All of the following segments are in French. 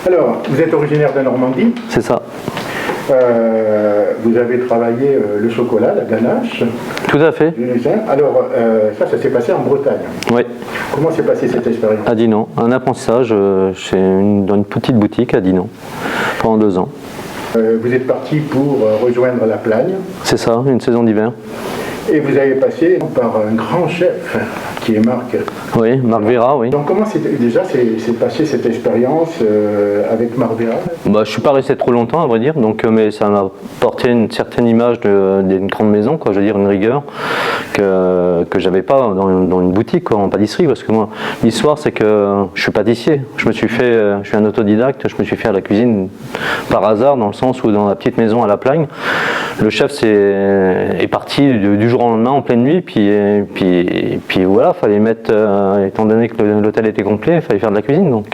Alors, vous êtes originaire de Normandie. C'est ça. Vous avez travaillé le chocolat, la ganache. Tout à fait. Alors, ça s'est passé en Bretagne. Oui. Comment s'est passée cette expérience? À Dinan. Un apprentissage dans une petite boutique à Dinan pendant 2 ans. Vous êtes parti pour rejoindre la Plagne. C'est ça, une saison d'hiver. Et vous avez passé par un grand chef qui est Marc. Oui, Marc Vera, oui. Donc comment s'est passée cette expérience avec Marc Vera? Je ne suis pas resté trop longtemps à vrai dire, donc, mais ça m'a porté une certaine image d'une grande maison, quoi, je veux dire une rigueur que j'avais pas dans une boutique, quoi, en pâtisserie, parce que moi, l'histoire c'est que je suis pâtissier, je suis un autodidacte, je me suis fait à la cuisine par hasard, dans le sens où dans la petite maison à la Plagne, le chef est parti du jour au lendemain en pleine nuit, puis voilà, fallait mettre, étant donné que l'hôtel était complet, il fallait faire de la cuisine. Donc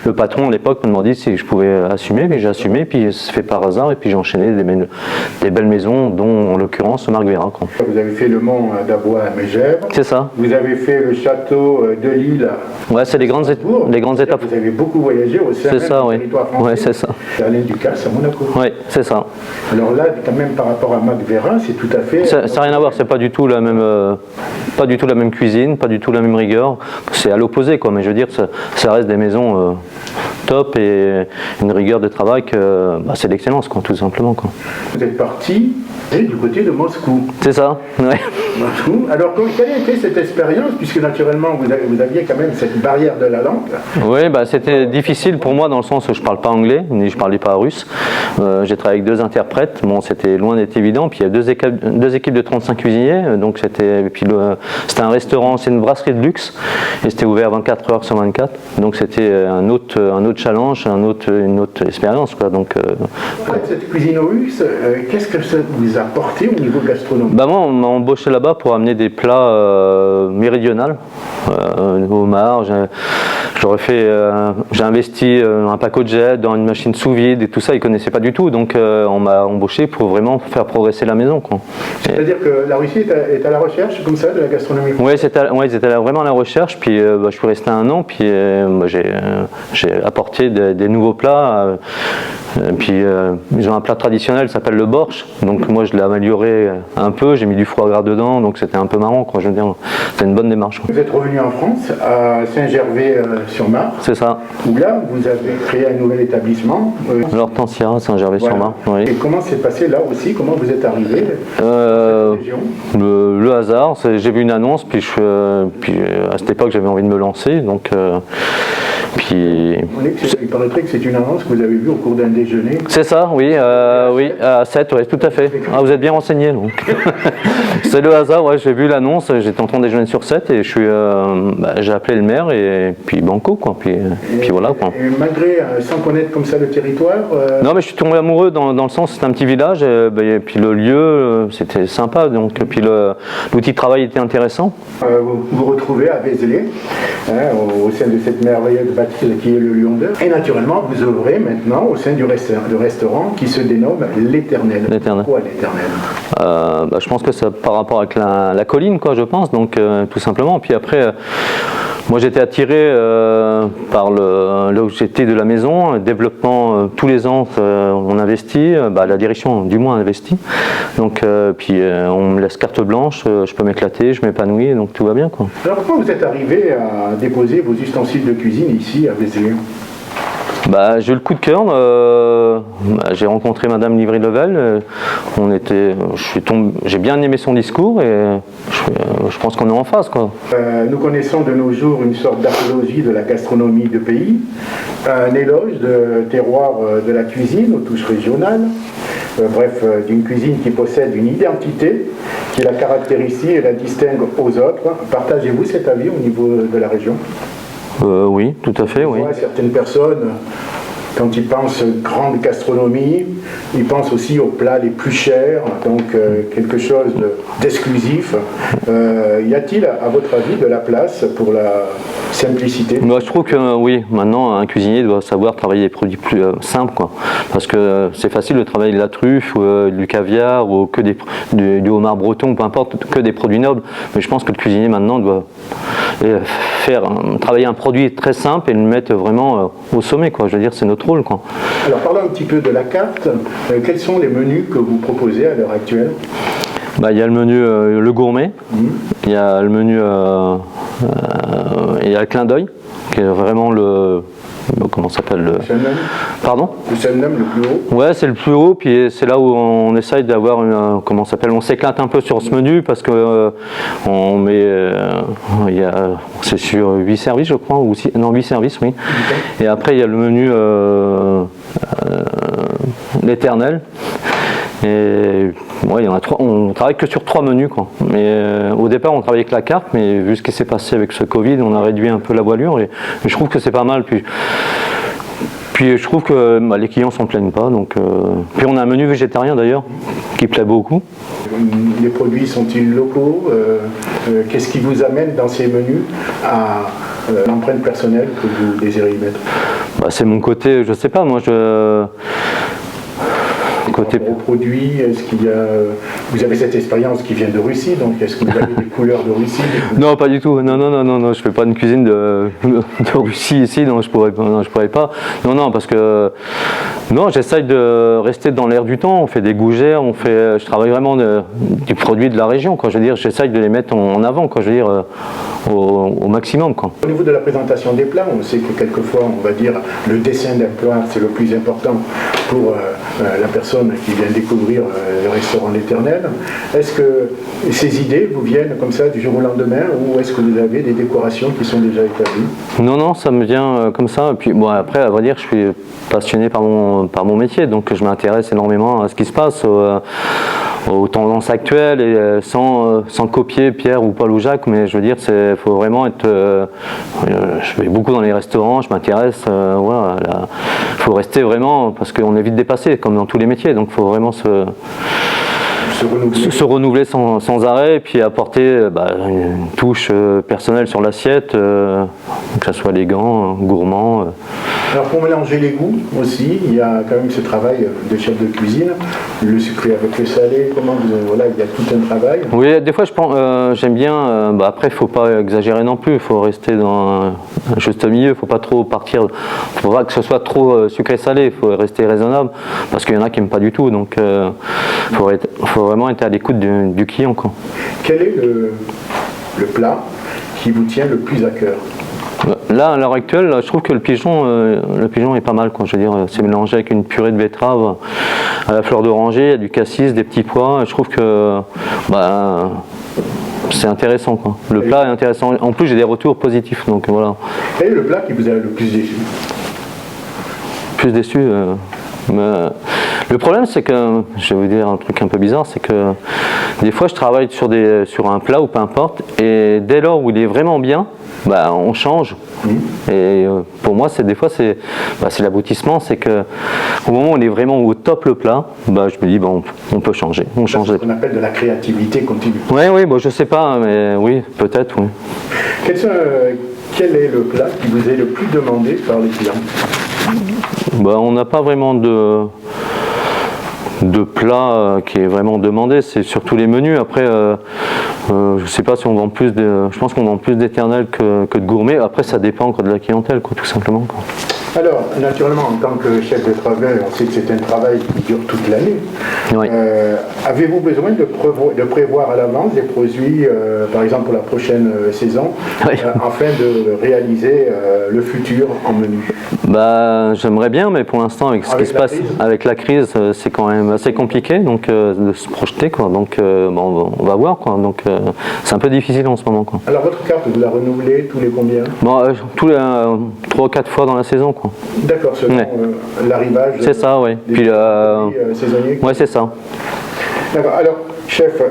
le patron à l'époque me demandait si je pouvais assumer, mais j'ai assumé, puis ça fait par hasard, et puis j'ai enchaîné des belles maisons, dont en l'occurrence Marc Vera, quoi. Vous avez fait le mont d'Abois à Megève. C'est ça. Vous avez fait le château de Lille. Ouais, c'est les grandes étapes. Vous avez beaucoup voyagé au sein du territoire français. Ouais, c'est ça. Alain Ducasse à Monaco. Oui, c'est ça. Alors là, quand même par rapport à Marc Vera, c'est tout à fait... Ça n'a rien à voir, c'est pas du tout la même cuisine, pas du tout la même rigueur. C'est à l'opposé, quoi, mais je veux dire, ça reste des maisons top et une rigueur de travail que c'est l'excellence, quoi, tout simplement, quoi. Vous êtes parti du côté de Moscou. C'est ça, ouais. Moscou. Alors, quelle a été cette expérience, puisque naturellement vous aviez quand même cette barrière de la langue? Oui, c'était difficile pour moi dans le sens où je ne parle pas anglais, ni je ne parlais pas russe. J'ai travaillé avec 2 interprètes, bon, c'était loin d'être évident. Puis il y a deux équipes de 35 cuisiniers, donc c'était un restaurant, c'est une brasserie de luxe, et c'était ouvert 24 heures sur 24. Donc c'était un autre challenge, une autre expérience, quoi. Donc, cette cuisine russe, qu'est-ce que ça vous a apporté au niveau gastronomique? Moi, on m'a embauché là-bas pour amener des plats méridionaux, homard. J'ai investi un paco de jet dans une machine sous vide et tout ça, ils ne connaissaient pas du tout, donc on m'a embauché pour vraiment faire progresser la maison, quoi. C'est-à-dire que la Russie est à la recherche comme ça de la gastronomie? Oui, ils étaient vraiment à la recherche, puis je suis resté 1 an, puis j'ai apporté des nouveaux plats, puis ils ont un plat traditionnel qui s'appelle le borsch, donc moi je l'ai amélioré un peu, j'ai mis du foie gras dedans, donc c'était un peu marrant, quoi, je veux dire, c'était une bonne démarche, quoi. Vous êtes revenu en France, à Saint-Gervais-sur-Marne. C'est ça. Où là, vous avez créé un nouvel établissement. L'Hortensia, Saint-Gervais-sur-Marne. Voilà. Oui. Et comment s'est passé là aussi? Comment vous êtes arrivé dans cette région? Le hasard, j'ai vu une annonce, puis à cette époque j'avais envie de me lancer, donc... Il paraîtrait que c'est une annonce que vous avez vue au cours d'un déjeuner. C'est ça, oui, à 7, ouais, tout à fait. Ah, vous êtes bien renseigné, donc. C'est le hasard, ouais, j'ai vu l'annonce, j'étais en train de déjeuner sur 7 et j'ai appelé le maire et puis banco, quoi, puis voilà, quoi. Et malgré, sans connaître comme ça le territoire Non, mais je suis tombé amoureux dans le sens, c'était un petit village, et puis le lieu, c'était sympa, donc, puis l'outil de travail était intéressant. Vous vous retrouvez à Vézelay, au sein de cette merveilleuse bâtisse qui est le Lion d'Or. Et naturellement, vous œuvrez maintenant au sein du restaurant qui se dénomme l'Éternel. Pourquoi l'Éternel? Je pense que c'est par rapport avec la colline, quoi, je pense, donc tout simplement. Puis après, moi j'étais attiré par l'objectif de la maison, le développement, tous les ans on investit, la direction du moins investit, donc puis on me laisse carte blanche, je peux m'éclater, je m'épanouis, donc tout va bien, quoi. Alors comment vous êtes arrivé à déposer vos ustensiles de cuisine ici à Vézelay? J'ai eu le coup de cœur, j'ai rencontré Madame Livry-Level, j'ai bien aimé son discours et je pense qu'on est en phase, quoi. Nous connaissons de nos jours une sorte d'apologie de la gastronomie de pays, un éloge de terroir de la cuisine aux touches régionales, d'une cuisine qui possède une identité qui la caractérise et la distingue aux autres. Partagez-vous cet avis au niveau de la région? Oui, tout à fait, oui. Certaines personnes, quand ils pensent grande gastronomie, ils pensent aussi aux plats les plus chers, donc quelque chose d'exclusif. Y a-t-il, à votre avis, de la place pour simplicité. Moi, je trouve que oui, maintenant un cuisinier doit savoir travailler des produits plus simples, quoi. Parce que c'est facile de travailler de la truffe ou du caviar ou que du homard breton, peu importe, que des produits nobles. Mais je pense que le cuisinier maintenant doit travailler un produit très simple et le mettre vraiment au sommet, quoi. Je veux dire, c'est notre rôle, quoi. Alors parlons un petit peu de la carte. Quels sont les menus que vous proposez à l'heure actuelle? Bah, il y a le menu le gourmet, il y a le menu il y a le clin d'œil, qui est vraiment le comment ça s'appelle le summum. Pardon? Le summum le plus haut. Ouais, c'est le plus haut, puis c'est là où on essaye d'avoir une comment ça s'appelle, on s'éclate un peu sur ce menu parce que on met c'est sur 8 services je crois, ou non 8 services oui. Okay. Et après il y a le menu l'éternel. Et ouais, il y en a 3, on travaille que sur 3 menus, quoi. Mais au départ on travaillait avec la carte, mais vu ce qui s'est passé avec ce Covid, on a réduit un peu la voilure et je trouve que c'est pas mal. Puis je trouve que les clients s'en plaignent pas. Donc, puis on a un menu végétarien d'ailleurs qui plaît beaucoup. Les produits sont-ils locaux? Qu'est-ce qui vous amène dans ces menus à l'empreinte personnelle que vous désirez y mettre? Bah, c'est mon côté, je sais pas, moi côté produits, est-ce qu'il y a, vous avez cette expérience qui vient de Russie, donc est-ce que vous avez des couleurs de Russie? Non, pas du tout. Non, je fais pas une cuisine de Russie ici, non, je pourrais pas. Non, parce que non, j'essaye de rester dans l'air du temps. On fait des gougères, je travaille vraiment des produits de la région, quoi. Je veux dire, j'essaye de les mettre en avant, quoi. Je veux dire au maximum, quoi. Au niveau de la présentation des plats, on sait que quelquefois, on va dire, le dessin d'un plat, c'est le plus important pour la personne qui vient découvrir le restaurant L'Éternel. Est-ce que ces idées vous viennent comme ça du jour au lendemain ou est-ce que vous avez des décorations qui sont déjà établies? Non, ça me vient comme ça. Et puis bon, après, à vrai dire, je suis passionné par mon métier, donc je m'intéresse énormément à ce qui se passe, aux tendances actuelles, et sans copier Pierre ou Paul ou Jacques, mais je veux dire, il faut vraiment être... je vais beaucoup dans les restaurants, je m'intéresse, il faut rester vraiment, parce qu'on est vite dépassé, comme dans tous les métiers, donc il faut vraiment se renouveler sans arrêt, et puis apporter une touche personnelle sur l'assiette, que ça soit élégant, gourmand. Alors pour mélanger les goûts aussi, il y a quand même ce travail de chef de cuisine, le sucré avec le salé, voilà, il y a tout un travail. Oui, des fois j'aime bien, après il ne faut pas exagérer non plus, il faut rester dans un juste milieu, il ne faut pas trop partir, il ne faut pas que ce soit trop sucré-salé, il faut rester raisonnable, parce qu'il y en a qui n'aiment pas du tout, donc il faut vraiment être à l'écoute du client, quoi. Quel est le plat qui vous tient le plus à cœur? Là, à l'heure actuelle, je trouve que le pigeon est pas mal, quoi. Je veux dire, c'est mélangé avec une purée de betterave à la fleur d'oranger, il y a du cassis, des petits pois. Je trouve que c'est intéressant, quoi. Le plat est intéressant. En plus, j'ai des retours positifs, donc voilà. Quel est le plat qui vous a le plus déçu? Plus déçu le problème, c'est que, je vais vous dire un truc un peu bizarre, c'est que des fois je travaille sur un plat ou peu importe, et dès lors où il est vraiment bien, on change. Et pour moi, des fois, c'est l'aboutissement, c'est que au moment où on est vraiment au top le plat, je me dis on peut changer. On change. C'est ce qu'on appelle de la créativité continue. Oui, je sais pas, mais oui, peut-être, oui. Quel est le plat qui vous est le plus demandé par les clients? On n'a pas vraiment de plat qui est vraiment demandé, c'est surtout les menus. Après, je ne sais pas si on vend plus je pense qu'on vend plus d'éternel que de gourmet. Après, ça dépend encore de la clientèle, quoi, tout simplement, quoi. Alors, naturellement, en tant que chef de travail, on sait que c'est un travail qui dure toute l'année. Oui. Avez-vous besoin de prévoir à l'avance des produits, par exemple pour la prochaine saison, oui. Afin de réaliser le futur en menu? J'aimerais bien, mais pour l'instant, avec ce qui se passe avec la crise, c'est quand même assez compliqué, donc de se projeter, quoi. Donc, on va voir, quoi. Donc, c'est un peu difficile en ce moment, quoi. Alors, votre carte, vous la renouvelez tous les combien? Tous les 3 ou 4 fois dans la saison, quoi. D'accord, selon l'arrivage. C'est ça, oui. Puis saisonniers. Oui, c'est ça. D'accord. Alors, chef,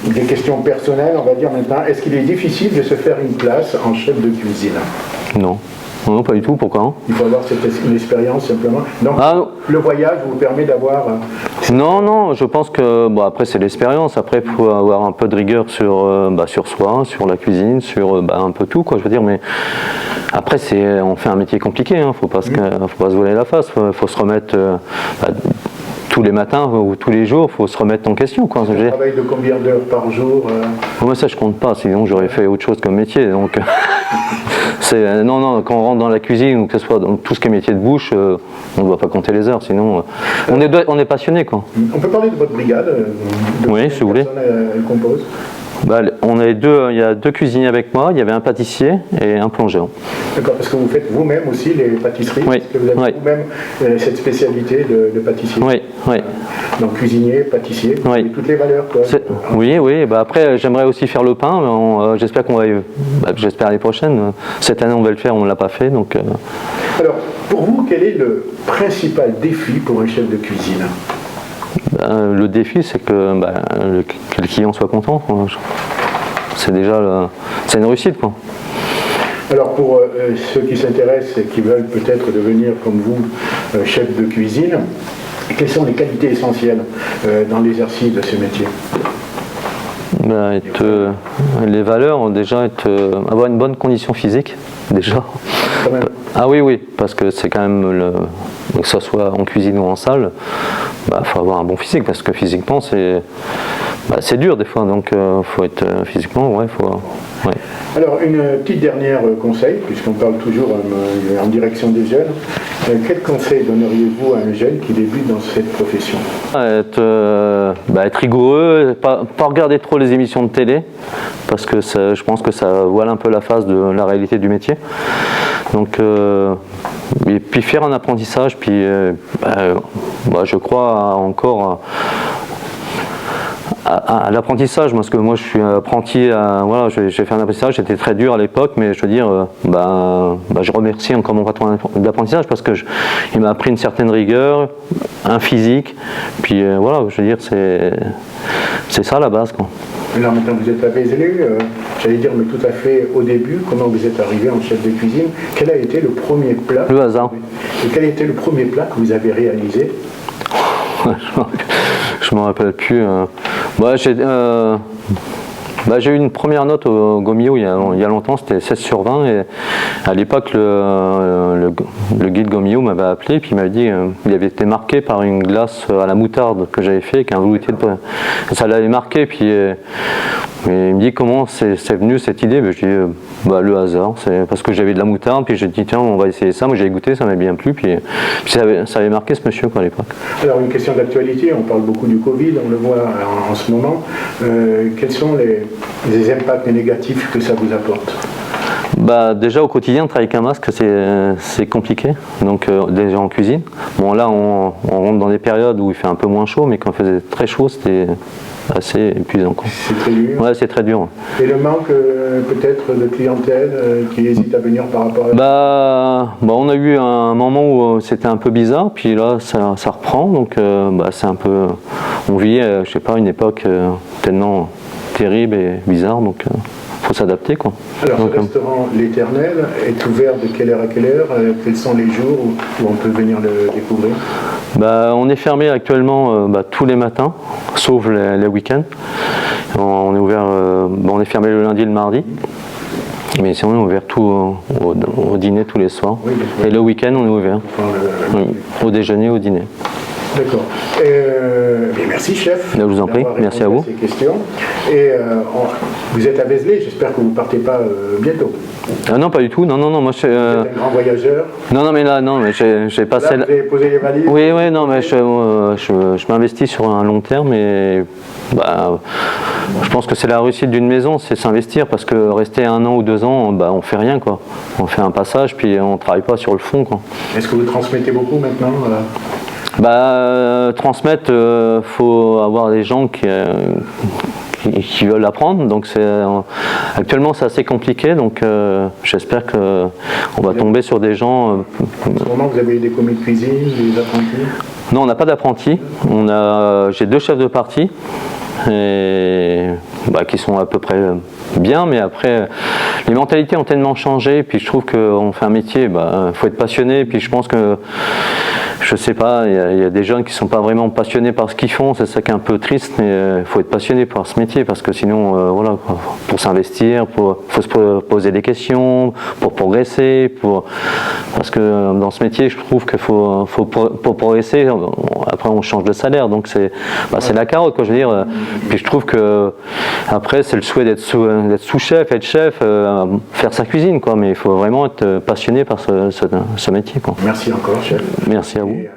des questions personnelles, on va dire maintenant. Est-ce qu'il est difficile de se faire une place en chef de cuisine? Non. Non, pas du tout. Pourquoi? Il faut avoir une expérience simplement. Donc, le voyage vous permet d'avoir Non, non, je pense que bon, après c'est l'expérience. Après, il faut avoir un peu de rigueur sur soi, sur la cuisine, sur un peu tout, quoi. Je veux dire, mais après on fait un métier compliqué. Faut pas se voiler la face. Faut se remettre tous les matins ou tous les jours. Faut se remettre en question, quoi. Un travail de combien d'heures par jour Moi, ça je compte pas. Sinon, j'aurais fait autre chose comme métier. Donc, non. Quand on rentre dans la cuisine ou que ce soit dans tout ce qui est métier de bouche, on ne doit pas compter les heures. Sinon, on est passionné, quoi. On peut parler de votre brigade. Oui, si vous voulez. Elle compose. Il y a 2 cuisiniers avec moi, il y avait un pâtissier et un plongeur. D'accord, parce que vous faites vous-même aussi les pâtisseries, oui, parce que vous avez vous-même cette spécialité de pâtissier. Oui. Donc cuisinier, pâtissier, toutes les valeurs, quoi. Oui. Après, j'aimerais aussi faire le pain, mais j'espère qu'on va j'espère l'année prochaine. Cette année, on va le faire, on ne l'a pas fait. Donc, Alors, pour vous, quel est le principal défi pour un chef de cuisine ? Le défi, c'est que le client soit content, quoi. C'est déjà c'est une réussite, quoi. Alors pour ceux qui s'intéressent et qui veulent peut-être devenir comme vous chef de cuisine, quelles sont les qualités essentielles dans l'exercice de ce métier ? Les valeurs, déjà, avoir une bonne condition physique, déjà. Quand même. Ah oui, parce que c'est quand même, que ce soit en cuisine ou en salle, faut avoir un bon physique, parce que physiquement, c'est dur des fois, donc faut être physiquement, ouais. Alors, une petite dernière conseil, puisqu'on parle toujours en direction des jeunes. Quel conseil donneriez-vous à un jeune qui débute dans cette profession ? Être rigoureux, pas regarder trop les émissions de télé, parce que je pense que ça voile un peu la face de la réalité du métier. Donc, et puis faire un apprentissage, puis je crois encore à l'apprentissage, parce que moi je suis apprenti, j'ai fait un apprentissage, c'était très dur à l'époque, mais je veux dire, je remercie encore mon patron d'apprentissage parce que il m'a appris une certaine rigueur, un physique, puis je veux dire, c'est ça la base, quoi. Alors maintenant vous êtes à Vézelay, j'allais dire, mais tout à fait au début, comment vous êtes arrivé en chef de cuisine, quel a été le premier plat ? Le hasard. Et quel a été le premier plat que vous avez réalisé ? Je ne me rappelle plus. J'ai eu une première note au Gomio il y a longtemps, c'était 16 sur 20. Et à l'époque, le guide Gomio m'avait appelé et puis il m'avait dit il avait été marqué par une glace à la moutarde que j'avais fait avec un velouté de. Ça l'avait marqué. Puis il me dit comment c'est venu cette idée. Je dis le hasard. C'est parce que j'avais de la moutarde. Puis j'ai dit tiens, on va essayer ça. Moi j'ai goûté, ça m'a bien plu. Puis ça avait marqué ce monsieur, quoi, à l'époque. Alors une question d'actualité, on parle beaucoup du Covid, on le voit en ce moment. Quels sont les impacts négatifs que ça vous apporte ? Déjà au quotidien, travailler avec un masque, c'est compliqué. Donc déjà en cuisine. Bon là, on rentre dans des périodes où il fait un peu moins chaud, mais quand il faisait très chaud, c'était assez épuisant, quoi. C'est très dur. Ouais, c'est très dur. Et le manque peut-être de clientèle qui hésite à venir par rapport à... On a eu un moment où c'était un peu bizarre, puis là ça reprend, donc c'est un peu... On vit, je sais pas, une époque tellement terrible et bizarre, donc faut s'adapter, quoi. Alors ce restaurant L'Éternel est ouvert de quelle heure à quelle heure ? Quels sont les jours où on peut venir le découvrir ? On est fermé actuellement tous les matins, sauf les week-ends. On est ouvert, on est fermé le lundi et le mardi. Mais sinon, on est ouvert tout au dîner tous les soirs. Oui, et le week-end, on est ouvert. Au déjeuner, au dîner. D'accord. Merci, chef. Je vous en prie, merci à vous. Ces questions. Et vous êtes à Vézelay, j'espère que vous ne partez pas bientôt. Non, pas du tout. Non, moi je. Vous êtes un grand voyageur. Non, mais j'ai passé. Vous avez posé les valises. Oui, non, mais je m'investis sur un long terme et je pense que c'est la réussite d'une maison, c'est s'investir, parce que rester 1 an ou 2 ans, on fait rien, quoi. On fait un passage puis on travaille pas sur le fond, quoi. Est-ce que vous transmettez beaucoup maintenant transmettre, faut avoir des gens qui veulent apprendre, donc actuellement c'est assez compliqué, donc j'espère qu'on va tomber sur des gens. En ce moment vous avez des commis de cuisine, des apprentis ? Non, on n'a pas d'apprentis, j'ai 2 chefs de partie qui sont à peu près bien, mais après les mentalités ont tellement changé, puis je trouve qu'on fait un métier, faut être passionné, puis je pense que je sais pas, il y a des gens qui sont pas vraiment passionnés par ce qu'ils font, c'est ça qui est un peu triste, mais il faut être passionné par ce métier parce que sinon, voilà, pour s'investir, faut se poser des questions, pour progresser, parce que dans ce métier, je trouve qu'il faut pour progresser, après on change de salaire, donc c'est la carotte, quoi, je veux dire. Puis je trouve que après c'est le souhait d'être sous-chef, être chef, faire sa cuisine, quoi, mais il faut vraiment être passionné par ce métier, quoi. Merci encore, chef. Merci à vous. Et,